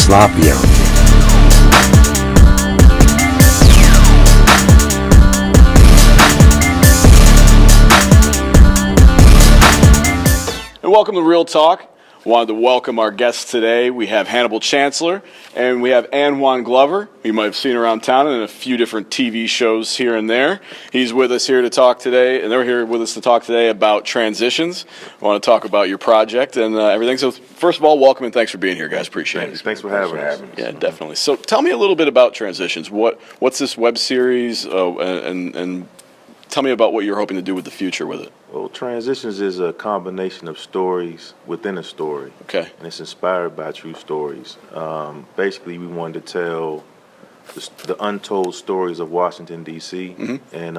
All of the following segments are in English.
sloppy out there. And welcome to Real Talk. Wanted to welcome our guests today. We have Hanibal Chancellor and we have Anwar Glover. You might have seen around town in a few different TV shows here and there. He's with us here to talk today, and they're here with us to talk today about transitions. I want to talk about your project and everything. So first of all, welcome and thanks for being here, guys. Appreciate it. Thanks for having us. Yeah, definitely. So tell me a little bit about transitions. What's this web series, and tell me about what you're hoping to do with the future with it. Well, Transitions is a combination of stories within a story. Okay. And it's inspired by true stories. Basically, we wanted to tell the untold stories of Washington, D.C. Mm-hmm. And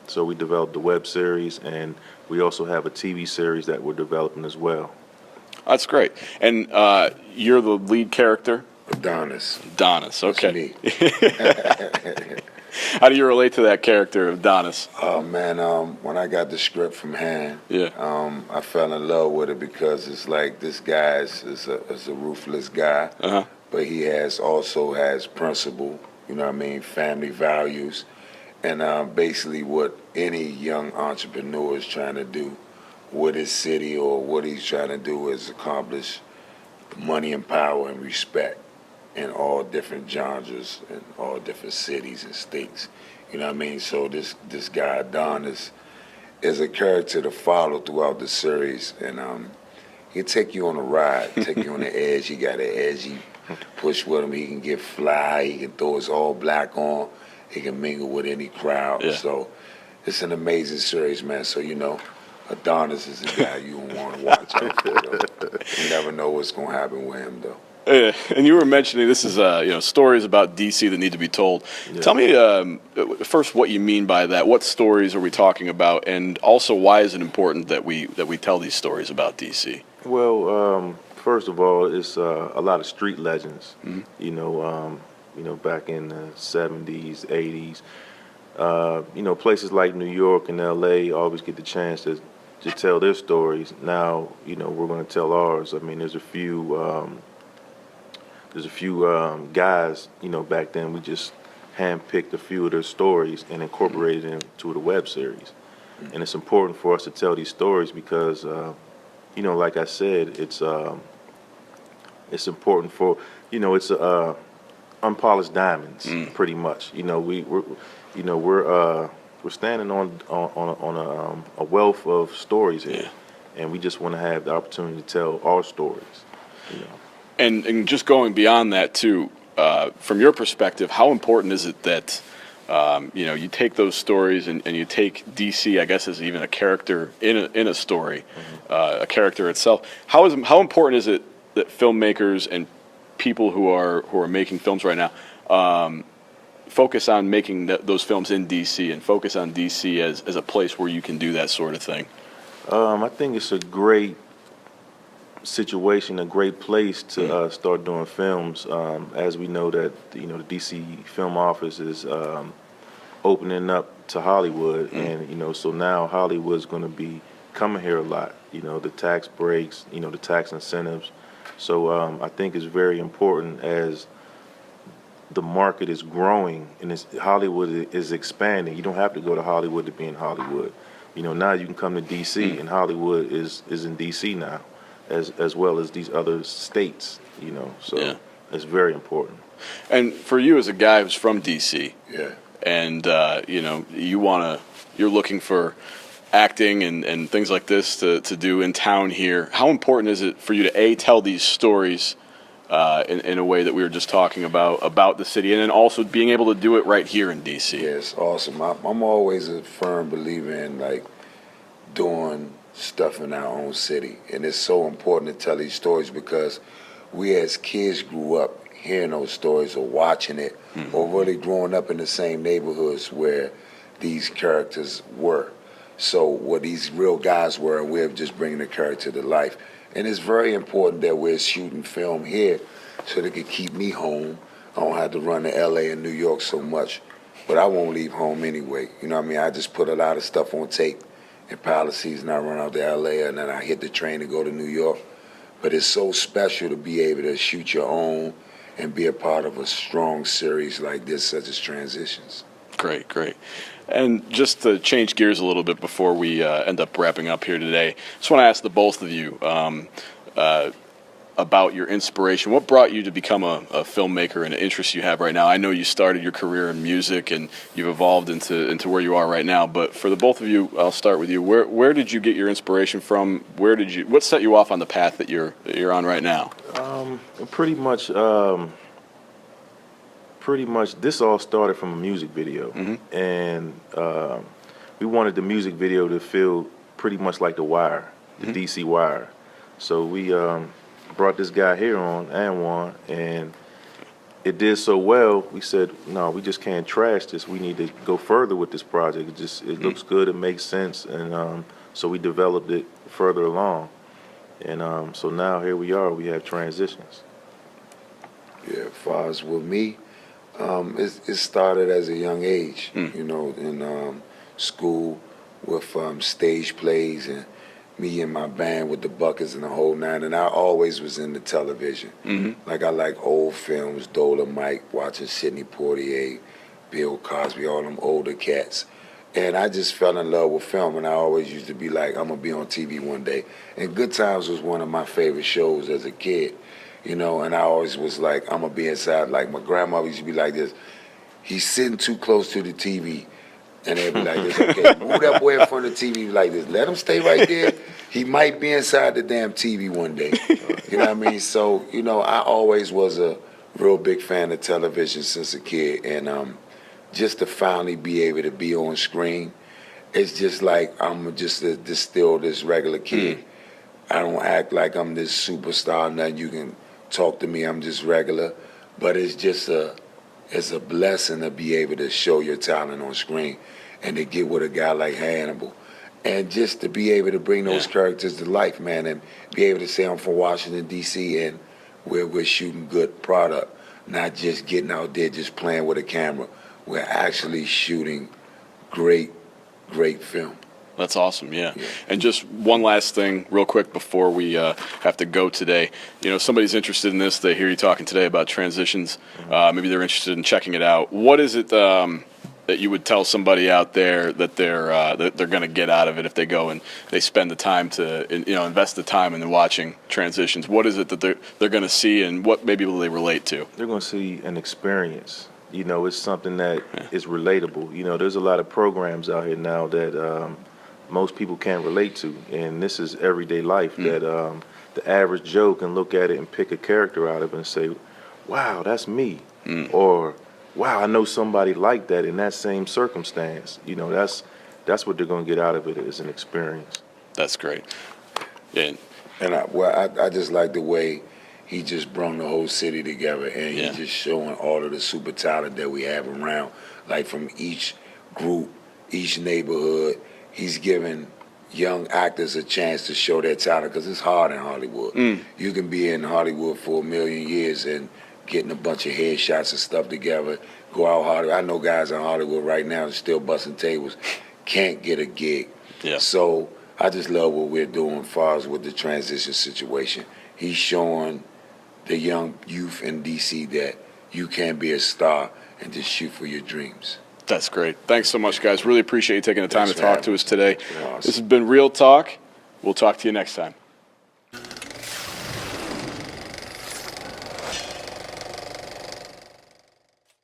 so we developed the web series, and we also have a TV series that we're developing as well. That's great. And you're the lead character? Adonis. Adonis, okay. That's me. How do you relate to that character of Adonis? Oh man, when I got the script from Han, I fell in love with it because it's like this guy is a ruthless guy, but he also has principle. You know what I mean? Family values, and basically what any young entrepreneur is trying to do with his city or what he's trying to do is accomplish money and power and respect in all different genres and all different cities and states. You know what I mean? So this guy Adonis is a character to follow throughout the series, and he'll take you on a ride, take you on the edge. He got an edgy push with him. He can get fly. He can throw his all black on. He can mingle with any crowd. Yeah. So it's an amazing series, man. So you know, Adonis is a guy you want to watch out for. Though. You never know what's gonna happen with him, though. And you were mentioning this is stories about DC that need to be told. Yeah. Tell me first what you mean by that. What stories are we talking about, and also why is it important that we tell these stories about DC? Well, first of all, it's a lot of street legends. Mm-hmm. You know, back in the 70s, 80s. Places like New York and LA always get the chance to tell their stories. Now, we're going to tell ours. I mean, there's a few guys, back then we just handpicked a few of their stories and incorporated them to the web series. And it's important for us to tell these stories because, like I said, it's important for, it's unpolished diamonds, pretty much. We're standing on a wealth of stories here, and we just want to have the opportunity to tell our stories, And just going beyond that too, from your perspective, how important is it that you take those stories and you take DC, I guess, as even a character in a story, a character itself. How important is it that filmmakers and people who are making films right now focus on making those films in DC and focus on DC as a place where you can do that sort of thing? I think it's a great situation, a great place to start doing films. As we know that the DC Film Office is opening up to Hollywood, and so now Hollywood's going to be coming here a lot. The tax breaks, the tax incentives. So I think it's very important as the market is growing and Hollywood is expanding. You don't have to go to Hollywood to be in Hollywood. Now you can come to DC, and Hollywood is in DC now, as well as these other states, so it's very important. And for you as a guy who's from DC, and you're looking for acting and things like this to do in town here, how important is it for you to tell these stories in a way that we were just talking about the city, and then also being able to do it right here in DC? Yeah, it's awesome. I'm always a firm believer in doing stuff in our own city, and it's so important to tell these stories because we as kids grew up hearing those stories or watching it, or really growing up in the same neighborhoods where these characters were. So what these real guys were, and we're just bringing the character to life. And it's very important that we're shooting film here so they can keep me home. I don't have to run to LA and New York so much, but I won't leave home anyway. You know what I mean? I just put a lot of stuff on tape in Palisades, and I run out to LA, and then I hit the train to go to New York. But it's so special to be able to shoot your own and be a part of a strong series like this, such as Transitions. Great, great. And just to change gears a little bit before we end up wrapping up here today, just want to ask the both of you about your inspiration. What brought you to become a filmmaker and an interest you have right now? I know you started your career in music and you've evolved into where you are right now, but for the both of you, I'll start with you. Where did you get your inspiration from? What set you off on the path that you're on right now? Pretty much this all started from a music video. And we wanted the music video to feel pretty much like The Wire, the DC Wire. So we brought this guy here on, Anwan, and it did so well, we said, no, we just can't trash this. We need to go further with this project. It looks good, it makes sense, and so we developed it further along. And so now here we are, we have Transitions. Yeah, as far as with me, it started as a young age, you know, in school with stage plays and me and my band with the Buckets and the whole nine, and I always was into television. Like I like old films, Dolomite, watching Sidney Poitier, Bill Cosby, all them older cats. And I just fell in love with film, and I always used to be like, I'm gonna be on TV one day. And Good Times was one of my favorite shows as a kid, you know, and I always was like, I'm gonna be inside. Like my grandmother used to be like this, he's sitting too close to the TV. And they'd be like this, okay, move that boy in front of the TV like this. Let him stay right there. He might be inside the damn TV one day. You know what I mean? So, you know, I always was a real big fan of television since a kid. And just to finally be able to be on screen, it's just like I'm just still this regular kid. I don't act like I'm this superstar, nothing. You can talk to me, I'm just regular. But it's just it's a blessing to be able to show your talent on screen and to get with a guy like Hannibal. And just to be able to bring those characters to life, man, and be able to say I'm from Washington, D.C., and we're shooting good product, not just getting out there just playing with a camera. We're actually shooting great film. That's awesome, yeah. And just one last thing real quick before we have to go today. You know, somebody's interested in this, they hear you talking today about Transitions. Maybe they're interested in checking it out. What is it that you would tell somebody out there that they're going to get out of it if they go and they spend the time to invest the time in watching Transitions? What is it that they're going to see, and what maybe will they relate to? They're going to see an experience. You know, it's something that is relatable. You know, there's a lot of programs out here now that most people can't relate to, and this is everyday life that the average Joe can look at it and pick a character out of it and say, wow, that's me, or wow, I know somebody like that in that same circumstance. You know, that's what they're going to get out of it, is an experience. That's great. And I just like the way he just brought the whole city together, and he's just showing all of the super talent that we have around, like from each group, each neighborhood. He's giving young actors a chance to show their talent, because it's hard in Hollywood. You can be in Hollywood for 1 million years and getting a bunch of headshots and stuff together, go out Hollywood. I know guys in Hollywood right now that's still busting tables, can't get a gig. So I just love what we're doing as far as with the transition situation. He's showing the young youth in D.C. that you can be a star and just shoot for your dreams. That's great. Thanks so much, guys. Really appreciate you taking the time to talk to us today. Awesome. This has been Real Talk. We'll talk to you next time.